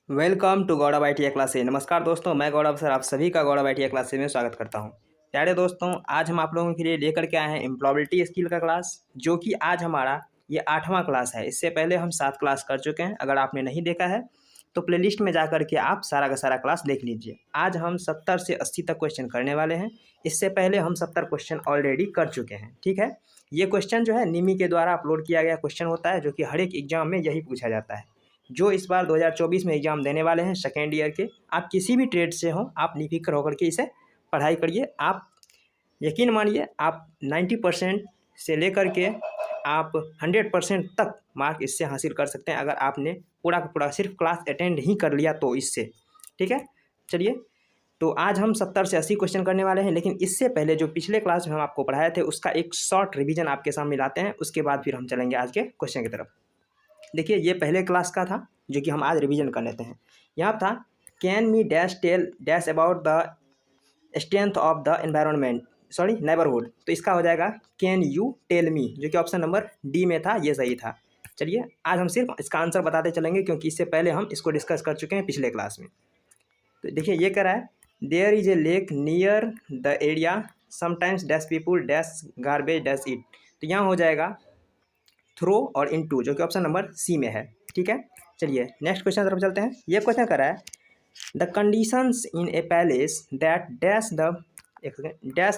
Welcome to Gaurav ITI classes. नमस्कार दोस्तों, मैं गौरव सर आप सभी का गौरव आईटीआई क्लासेज में स्वागत करता हूं। प्यारे दोस्तों, आज हम आप लोगों के लिए लेकर के आए हैं एम्प्लॉयबिलिटी स्किल का क्लास, जो कि आज हमारा ये 8वां क्लास है। इससे पहले हम 7 क्लास कर चुके हैं। अगर आपने नहीं देखा है तो प्लेलिस्ट में जा करके आप सारा का सारा क्लास देख लीजिए। आज हम 70 से 80 तक क्वेश्चन करने वाले हैं। इससे पहले हम 70 क्वेश्चन ऑलरेडी कर चुके हैं। ठीक है, ये क्वेश्चन जो है निमी के द्वारा अपलोड किया गया क्वेश्चन होता है, जो कि हर एक एग्जाम में यही पूछा जाता है। जो इस बार 2024 में एग्ज़ाम देने वाले हैं सेकेंड ईयर के, आप किसी भी ट्रेड से हो, आप निफिक्र होकर के इसे पढ़ाई करिए। आप यकीन मानिए, आप 90% से लेकर के आप 100% तक मार्क इससे हासिल कर सकते हैं, अगर आपने पूरा का पूरा सिर्फ क्लास अटेंड ही कर लिया तो इससे। ठीक है, चलिए, तो आज हम 70 से 80 क्वेश्चन करने वाले हैं। लेकिन इससे पहले जो पिछले क्लास में हम आपको पढ़ाए थे उसका एक शॉर्ट रिवीजन आपके सामने लाते हैं, उसके बाद फिर हम चलेंगे आज के क्वेश्चन की तरफ। देखिए, ये पहले क्लास का था जो कि हम आज रिवीजन कर लेते हैं। यहाँ था can me dash tell dash about the strength of the environment neighbourhood. तो इसका हो जाएगा कैन यू टेल मी, जो कि ऑप्शन नंबर डी में था, ये सही था। चलिए, आज हम सिर्फ इसका आंसर बताते चलेंगे, क्योंकि इससे पहले हम इसको डिस्कस कर चुके हैं पिछले क्लास में। तो देखिए, ये कह रहा है there is a lake near the area sometimes dash people dash garbage dash it. तो यहाँ हो जाएगा थ्रो और इनटू, जो कि ऑप्शन नंबर सी में है। ठीक है, चलिए नेक्स्ट क्वेश्चन तरफ चलते हैं। ये क्वेश्चन कर रहा है the conditions in a place that dash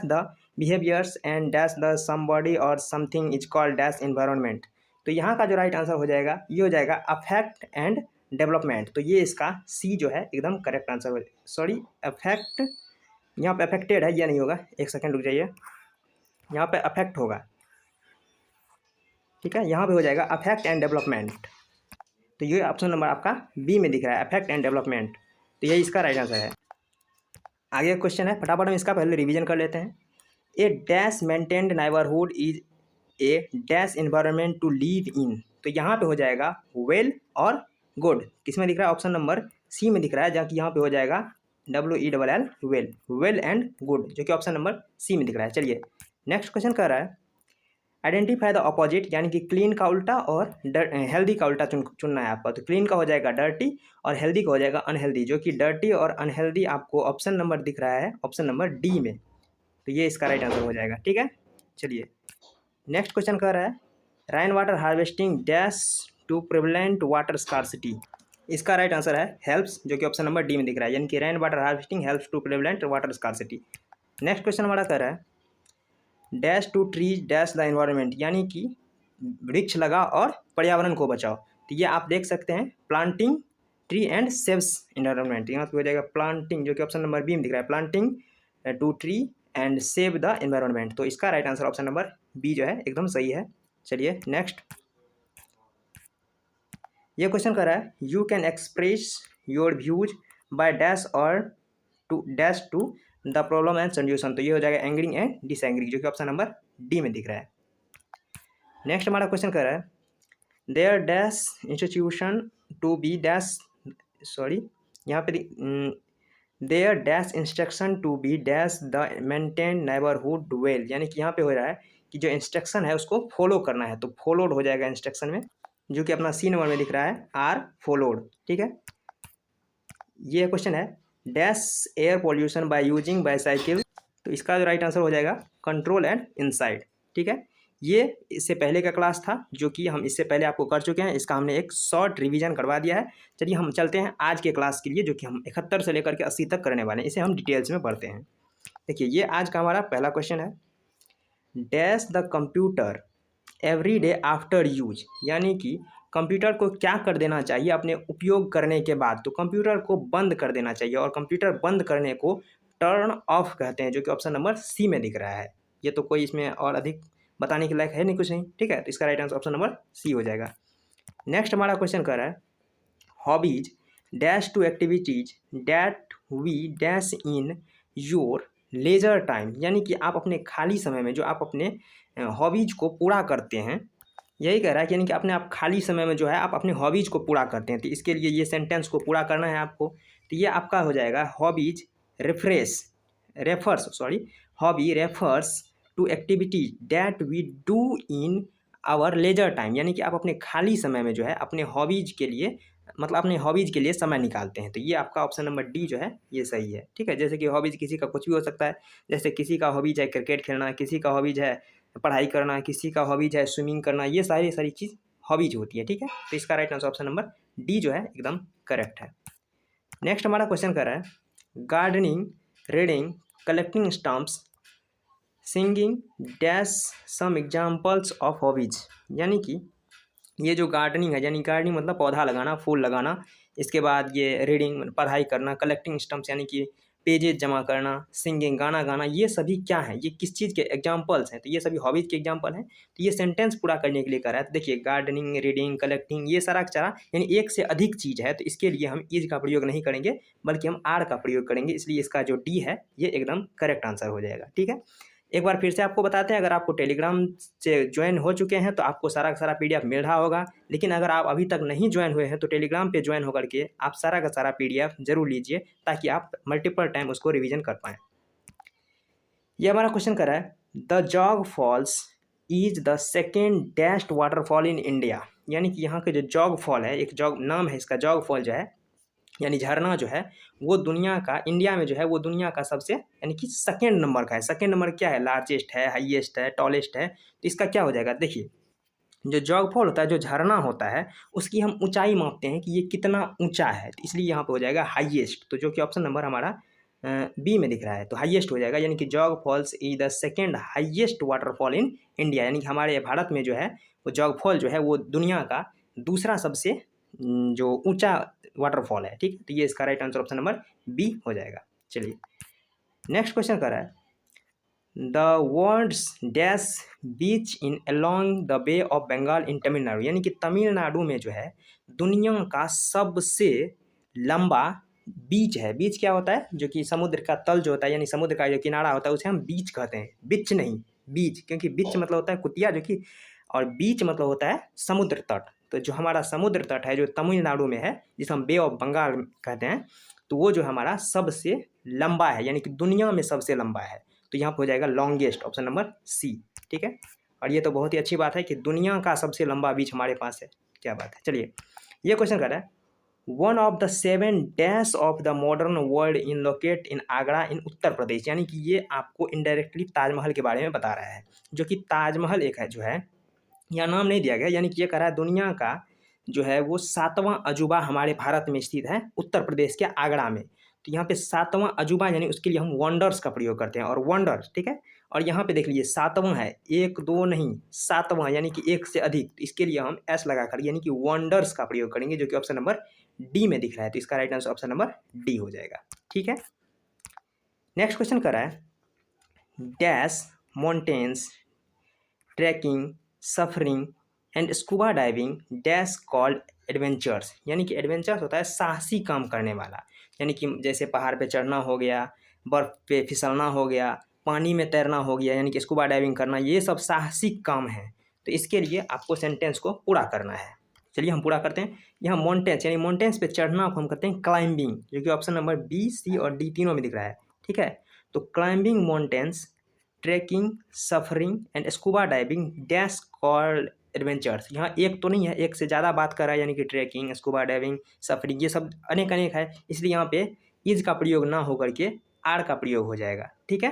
the behaviours and dash the somebody or something is called dash environment. तो यहाँ का जो राइट आंसर हो जाएगा, ये हो जाएगा अफेक्ट एंड डेवलपमेंट। तो ये इसका सी जो है एकदम करेक्ट आंसर हो। सॉरी, अफेक्ट, यहाँ पे अफेक्टेड है, ये नहीं होगा, एक सेकेंड रुक जाइए, यहाँ पे अफेक्ट होगा। ठीक है, यहाँ पे हो जाएगा अफेक्ट एंड डेवलपमेंट। तो ये ऑप्शन नंबर आपका बी में दिख रहा है, अफेक्ट एंड डेवलपमेंट। तो ये इसका राइट आंसर है। आगे क्वेश्चन है, फटाफट हम इसका पहले रिवीजन कर लेते हैं। A dash maintained neighbourhood is a dash environment to live in. तो यहाँ पे हो जाएगा वेल और गुड। किस में दिख रहा है? ऑप्शन नंबर सी में दिख रहा है, जहाँ कि यहाँ पे हो जाएगा WELL well, well and good, जो कि ऑप्शन नंबर सी में दिख रहा है। चलिए नेक्स्ट क्वेश्चन कर रहा है आइडेंटिफाई द अपोजिट, यानी कि क्लीन का उल्टा और हेल्दी का उल्टा चुनना है आपका। तो क्लीन का हो जाएगा डर्टी और हेल्दी का हो जाएगा अनहेल्दी, जो कि डर्टी और अनहेल्दी आपको ऑप्शन नंबर दिख रहा है, ऑप्शन नंबर डी में। तो ये इसका राइट आंसर हो जाएगा। ठीक है, चलिए नेक्स्ट क्वेश्चन कर रहा है rain water harvesting dash to prevent water scarcity. इसका राइट आंसर है हेल्प्स, जो कि ऑप्शन नंबर डी में दिख रहा है, यानी कि rain water harvesting helps to prevent water scarcity. Next question हमारा कर रहा है dash to trees dash the environment, यानी कि वृक्ष लगा और पर्यावरण को बचाओ। तो ये आप देख सकते हैं planting tree and saves environment. यहाँ पे हो जाएगा प्लांटिंग, जो कि ऑप्शन नंबर बी में दिख रहा है, planting to tree and save the environment. तो इसका right answer option number B जो है एकदम सही है। चलिए नेक्स्ट, ये क्वेश्चन कर रहा है you can express your views by dash or to dash to the problem and solution. तो ये हो जाएगा एंग्रिंग एंड डिसएंग्रिंग, जो कि ऑप्शन नंबर डी में दिख रहा है। नेक्स्ट हमारा क्वेश्चन कर रहा है there dash institution to be dash, sorry यहाँ पे there dash instruction to be dash the maintain neighbourhood well, यानी कि यहाँ पे हो रहा है कि जो इंस्ट्रक्शन है उसको फॉलो करना है। तो फॉलोड हो जाएगा इंस्ट्रक्शन में, जो कि अपना सी नंबर में दिख रहा है, आर फॉलोड। ठीक है, ये क्वेश्चन है dash air pollution by using bicycle. तो इसका जो राइट आंसर हो जाएगा कंट्रोल एंड इनसाइड। ठीक है, ये इससे पहले का क्लास था, जो कि हम इससे पहले आपको कर चुके हैं। इसका हमने एक शॉर्ट रिवीजन करवा दिया है। चलिए हम चलते हैं आज के क्लास के लिए, जो कि हम 71 से लेकर के 80 तक करने वाले हैं। इसे हम डिटेल्स में पढ़ते हैं। देखिए, ये आज का हमारा पहला क्वेश्चन है dash the computer every day after use, यानी कि कंप्यूटर को क्या कर देना चाहिए अपने उपयोग करने के बाद। तो कंप्यूटर को बंद कर देना चाहिए, और कंप्यूटर बंद करने को टर्न ऑफ कहते हैं, जो कि ऑप्शन नंबर सी में दिख रहा है। ये तो कोई इसमें और अधिक बताने के लायक है नहीं, कुछ नहीं। ठीक है, तो इसका right answer option number C हो जाएगा। नेक्स्ट हमारा क्वेश्चन कर रहा है hobbies dash to activities that we dash in your leisure time, यानी कि आप अपने खाली समय में जो आप अपने हॉबीज को पूरा करते हैं, यही कह रहा है कि यानी कि अपने आप खाली समय में जो है आप अपने हॉबीज़ को पूरा करते हैं। तो इसके लिए ये सेंटेंस को पूरा करना है आपको। तो ये आपका हो जाएगा hobbies hobby refers to activity that we do in our leisure time, यानी कि आप अपने खाली समय में जो है अपने हॉबीज के लिए मतलब अपने हॉबीज़ के लिए समय निकालते हैं। तो ये आपका ऑप्शन नंबर डी जो है ये सही है। ठीक है, जैसे कि हॉबीज़ किसी का कुछ भी हो सकता है, जैसे किसी का हॉबीज़ है क्रिकेट खेलना, किसी का हॉबीज़ है पढ़ाई करना, किसी का हॉबीज़ है स्विमिंग करना, ये सारी सारी चीज़ हॉबीज़ होती है। ठीक है, तो इसका right answer option number D जो है एकदम करेक्ट है। नेक्स्ट हमारा क्वेश्चन कर रहा है gardening, reading, collecting stamps, singing dash some examples of hobbies. यानी कि ये जो गार्डनिंग है, यानी गार्डनिंग मतलब पौधा लगाना, फूल लगाना, इसके बाद ये रीडिंग पढ़ाई करना, कलेक्टिंग स्टम्प्स यानी कि पेजेज जमा करना, सिंगिंग गाना गाना, ये सभी क्या है, ये किस चीज़ के एग्जाम्पल्स हैं? तो ये सभी हॉबीज़ के एग्जाम्पल हैं। तो ये सेंटेंस पूरा करने के लिए करा है। तो देखिए गार्डनिंग, रीडिंग, कलेक्टिंग, ये सारा चारा यानी एक से अधिक चीज़ है। तो इसके लिए हम इज का प्रयोग नहीं करेंगे बल्कि हम आर का प्रयोग करेंगे। इसलिए इसका जो डी है ये एकदम करेक्ट आंसर हो जाएगा। ठीक है, एक बार फिर से आपको बताते हैं, अगर आपको टेलीग्राम से ज्वाइन हो चुके हैं तो आपको सारा का सारा पीडीएफ मिल रहा होगा। लेकिन अगर आप अभी तक नहीं ज्वाइन हुए हैं तो टेलीग्राम पे ज्वाइन होकर के आप सारा का सारा पीडीएफ जरूर लीजिए ताकि आप मल्टीपल टाइम उसको रिवीजन कर पाएँ। ये हमारा क्वेश्चन कर रहा है the Jog Falls is the second dashed waterfall in India. यानी कि यहाँ के जो जॉग फॉल है, एक जॉग नाम है इसका, जॉग फॉल जो है यानी झरना जो है वो दुनिया का, इंडिया में जो है वो दुनिया का सबसे यानी कि सेकेंड नंबर का है। सेकेंड नंबर क्या है? लार्जेस्ट है, हाईएस्ट है, टॉलेस्ट है। तो इसका क्या हो जाएगा? देखिए जो जॉग फॉल होता है, जो झरना होता है, उसकी हम ऊंचाई मापते हैं कि ये कितना ऊंचा है। तो इसलिए यहाँ पे हो जाएगा हाईएस्ट। तो जो कि ऑप्शन नंबर हमारा बी में दिख रहा है, तो हाईएस्ट हो जाएगा। यानी कि Jog Falls is the second highest waterfall in India. यानी कि हमारे भारत में जो है वो जॉग फॉल जो है वो दुनिया का दूसरा सबसे जो ऊंचा वाटरफॉल है। ठीक है, तो ये इसका right answer option number B हो जाएगा। चलिए नेक्स्ट क्वेश्चन कर रहा है the words dash beach in along the Bay of Bengal in Tamil Nadu. यानी कि तमिलनाडु में जो है दुनिया का सबसे लंबा बीच है। बीच क्या होता है? जो कि समुद्र का तल जो होता है, यानी समुद्र का जो किनारा होता है उसे हम बीच कहते हैं, बिच नहीं, बीच। क्योंकि बिच मतलब होता है कुतिया जो कि, और बीच मतलब होता है समुद्र तट। तो जो हमारा समुद्र तट है जो तमिलनाडु में है, जिसे हम बे ऑफ बंगाल कहते हैं, तो वो जो हमारा सबसे लंबा है, यानी कि दुनिया में सबसे लंबा है। तो यहाँ पर हो जाएगा लॉन्गेस्ट, ऑप्शन नंबर सी। ठीक है, और ये तो बहुत ही अच्छी बात है कि दुनिया का सबसे लंबा बीच हमारे पास है। क्या बात है। चलिए ये क्वेश्चन कर रहा है one of the 7 dash of the modern world in locate in Agra in Uttar Pradesh. यानी कि ये आपको इनडायरेक्टली ताजमहल के बारे में बता रहा है। जो कि ताजमहल एक है जो है, यहाँ नाम नहीं दिया गया, यानी कि ये कह रहा है दुनिया का जो है वो 7वां अजूबा हमारे भारत में स्थित है, उत्तर प्रदेश के आगरा में। तो यहाँ पे 7वां अजूबा यानी उसके लिए हम वंडर्स का प्रयोग करते हैं, और वंडर्स ठीक है। और यहाँ पे देख लीजिए 7वां है, 1 2 नहीं, 7वां यानी कि एक से अधिक। तो इसके लिए हम एस लगा कर यानी कि वंडर्स का प्रयोग करेंगे, जो कि ऑप्शन नंबर डी में दिख रहा है। तो इसका right answer option number D हो जाएगा। ठीक है, नेक्स्ट क्वेश्चन कर रहा है dash mountains, trekking, surfing and scuba diving dash called adventures. यानी कि एडवेंचर्स होता है साहसी काम करने वाला। यानी कि जैसे पहाड़ पे चढ़ना हो गया, बर्फ़ पे फिसलना हो गया, पानी में तैरना हो गया, यानी कि स्कूबा डाइविंग करना, ये सब साहसिक काम है। तो इसके लिए आपको सेंटेंस को पूरा करना है। चलिए हम पूरा करते हैं। यहाँ माउंटेन्स यानी माउंटेन्स पे चढ़ना को हम करते हैं क्लाइंबिंग, जो कि ऑप्शन नंबर बी, सी और डी तीनों में दिख रहा है। ठीक है, तो climbing mountains, trekking, surfing and scuba diving dash called adventures. यहाँ एक तो नहीं है, एक से ज़्यादा बात कर रहा है, यानी कि ट्रैकिंग, स्कूबा डाइविंग, सफरिंग, ये सब अनेक अनेक है। इसलिए यहाँ पे इज का प्रयोग ना होकर के आर का प्रयोग हो जाएगा। ठीक है,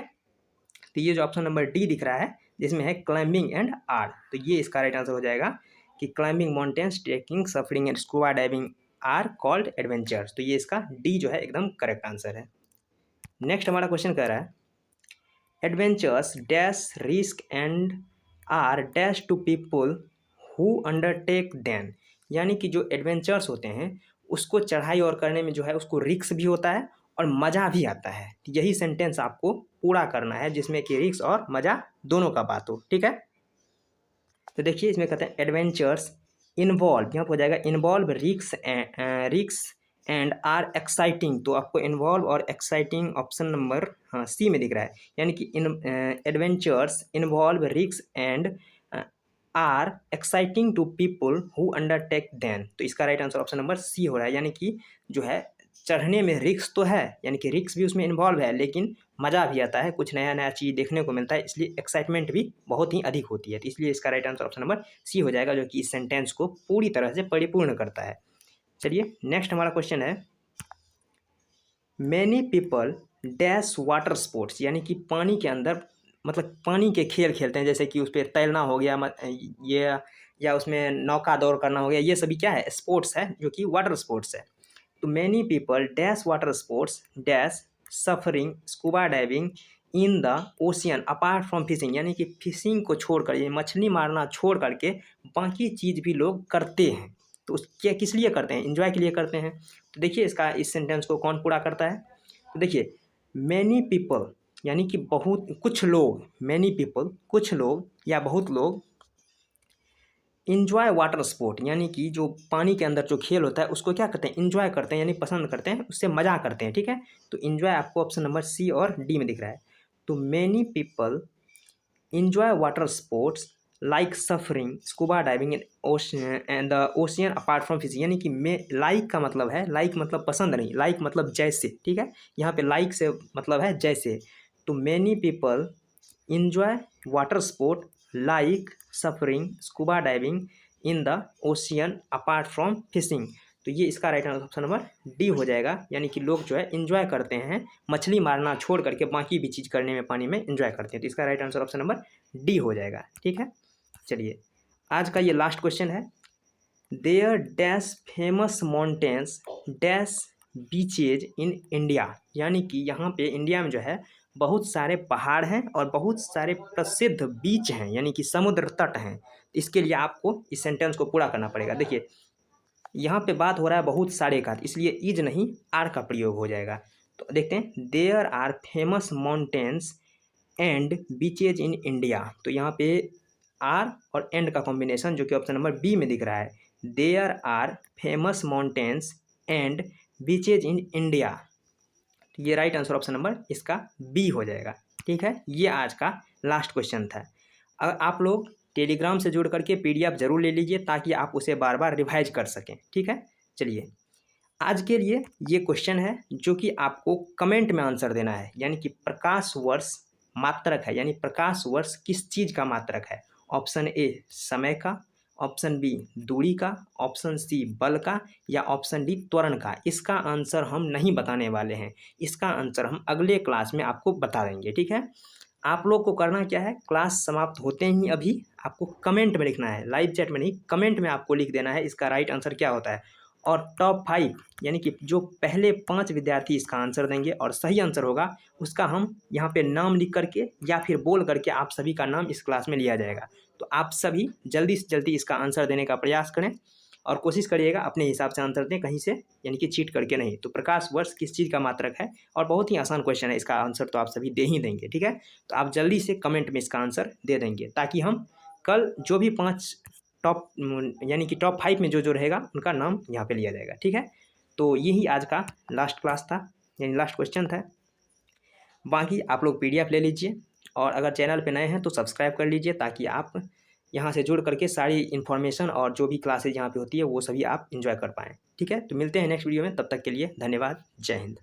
तो ये जो ऑप्शन नंबर डी दिख रहा है जिसमें है क्लाइंबिंग एंड आर, तो ये इसका राइट आंसर हो जाएगा कि climbing mountains, trekking, surfing and scuba diving are called adventures. तो ये इसका डी जो है एकदम करेक्ट आंसर है। नेक्स्ट हमारा क्वेश्चन कह रहा है adventures dash risk and are dash to people who undertake them. यानी कि जो एडवेंचर्स होते हैं उसको चढ़ाई और करने में जो है उसको रिस्क भी होता है और मज़ा भी आता है। यही सेंटेंस आपको पूरा करना है जिसमें कि रिस्क और मज़ा दोनों का बात हो। ठीक है, तो देखिए इसमें कहते हैं एडवेंचर्स इन्वॉल्व, यहाँ पर हो जाएगा involve risk and are exciting. तो आपको इन्वॉल्व और एक्साइटिंग ऑप्शन नंबर हाँ सी में दिख रहा है। यानी कि adventures involve risk and are exciting to people who undertake them. तो इसका right answer option number C हो रहा है। यानी कि जो है चढ़ने में रिस्क तो है, यानी कि रिस्क भी उसमें इन्वॉल्व है, लेकिन मज़ा भी आता है, कुछ नया नया चीज़ देखने को मिलता है, इसलिए एक्साइटमेंट भी बहुत ही अधिक होती है। तो इसलिए इसका right answer option number C हो जाएगा, जो कि इस सेंटेंस को पूरी तरह से परिपूर्ण करता है। चलिए नेक्स्ट हमारा क्वेश्चन है, many people dash water sports, यानी कि पानी के अंदर मतलब पानी के खेल खेलते हैं, जैसे कि उस पर तैरना हो गया ये, या उसमें नौका दौड़ करना हो गया, ये सभी क्या है, स्पोर्ट्स है जो कि वाटर स्पोर्ट्स है। तो many people dash water sports dash suffering scuba diving in the ocean apart from fishing, यानी कि फिशिंग को छोड़ कर, ये मछली मारना छोड़ करके बाकी चीज़ भी लोग करते हैं। तो उस क्या किस लिए करते हैं, इन्जॉय के लिए करते हैं। तो देखिए इसका इस सेंटेंस को कौन पूरा करता है। तो देखिए मैनी पीपल यानी कि बहुत कुछ लोग, मैनी पीपल कुछ लोग या बहुत लोग, इन्जॉय वाटर स्पोर्ट यानी कि जो पानी के अंदर जो खेल होता है उसको क्या करते हैं, इन्जॉय करते हैं, यानी पसंद करते हैं, उससे मजा करते हैं। ठीक है, तो इन्जॉय आपको ऑप्शन नंबर सी और डी में दिख रहा है। तो many people enjoy water sports like suffering scuba diving and the ocean apart from fishing, यानी कि मैं लाइक का मतलब है, लाइक मतलब पसंद नहीं, लाइक मतलब जैसे। ठीक है, यहाँ पे लाइक से मतलब है जैसे। तो many people enjoy water sport like suffering scuba diving in the ocean apart from fishing. तो ये इसका right answer option number D हो जाएगा, यानी कि लोग जो है इन्जॉय करते हैं, मछली मारना छोड़ करके बाकी भी चीज़ करने में पानी में इन्जॉय करते हैं। तो इसका right answer option number D हो जाएगा। ठीक है, चलिए आज का ये लास्ट क्वेश्चन है, there dash famous mountains dash beaches in India, यानी कि यहाँ पे इंडिया में जो है बहुत सारे पहाड़ हैं और बहुत सारे प्रसिद्ध बीच हैं, यानी कि समुद्र तट हैं। इसके लिए आपको इस सेंटेंस को पूरा करना पड़ेगा। देखिए यहाँ पे बात हो रहा है बहुत सारे का, इसलिए इज नहीं आर का प्रयोग हो जाएगा। तो देखते हैं, there are famous mountains and beaches in India. तो यहाँ पे आर और एंड का कॉम्बिनेशन जो कि ऑप्शन नंबर बी में दिख रहा है, there are famous mountains and beaches in India. ये राइट आंसर ऑप्शन नंबर इसका बी हो जाएगा। ठीक है, ये आज का लास्ट क्वेश्चन था। अगर आप लोग टेलीग्राम से जुड़ करके पीडीएफ जरूर ले लीजिए ताकि आप उसे बार बार रिवाइज कर सकें। ठीक है, चलिए आज के लिए ये क्वेश्चन है जो कि आपको कमेंट में आंसर देना है, यानी कि प्रकाश वर्ष मात्रक है, यानी प्रकाश वर्ष किस चीज़ का मात्रक है। ऑप्शन ए समय का, ऑप्शन बी दूरी का, ऑप्शन सी बल का, या ऑप्शन डी त्वरण का। इसका आंसर हम नहीं बताने वाले हैं, इसका आंसर हम अगले क्लास में आपको बता देंगे। ठीक है, आप लोग को करना क्या है, क्लास समाप्त होते ही अभी आपको कमेंट में लिखना है, लाइव चैट में नहीं, कमेंट में आपको लिख देना है इसका राइट आंसर क्या होता है। और टॉप 5 यानी कि जो पहले 5 विद्यार्थी इसका आंसर देंगे और सही आंसर होगा उसका हम यहाँ पे नाम लिख करके या फिर बोल करके आप सभी का नाम इस क्लास में लिया जाएगा। तो आप सभी जल्दी से जल्दी इसका आंसर देने का प्रयास करें और कोशिश करिएगा अपने हिसाब से आंसर दें, कहीं से यानी कि चीट करके नहीं। तो प्रकाश वर्ष किस चीज़ का मात्रक है, और बहुत ही आसान क्वेश्चन है, इसका आंसर तो आप सभी दे ही देंगे। ठीक है, तो आप जल्दी से कमेंट में इसका आंसर दे देंगे ताकि हम कल जो भी 5 टॉप यानी कि टॉप 5 में जो जो रहेगा उनका नाम यहाँ पे लिया जाएगा। ठीक है, तो यही आज का लास्ट क्लास था, यानी लास्ट क्वेश्चन था। बाकी आप लोग पीडीएफ ले लीजिए और अगर चैनल पे नए हैं तो सब्सक्राइब कर लीजिए ताकि आप यहाँ से जुड़ करके सारी इन्फॉर्मेशन और जो भी क्लासेज यहाँ पे होती है वो सभी आप इन्जॉय कर पाएँ। ठीक है, तो मिलते हैं नेक्स्ट वीडियो में, तब तक के लिए धन्यवाद, जय हिंद।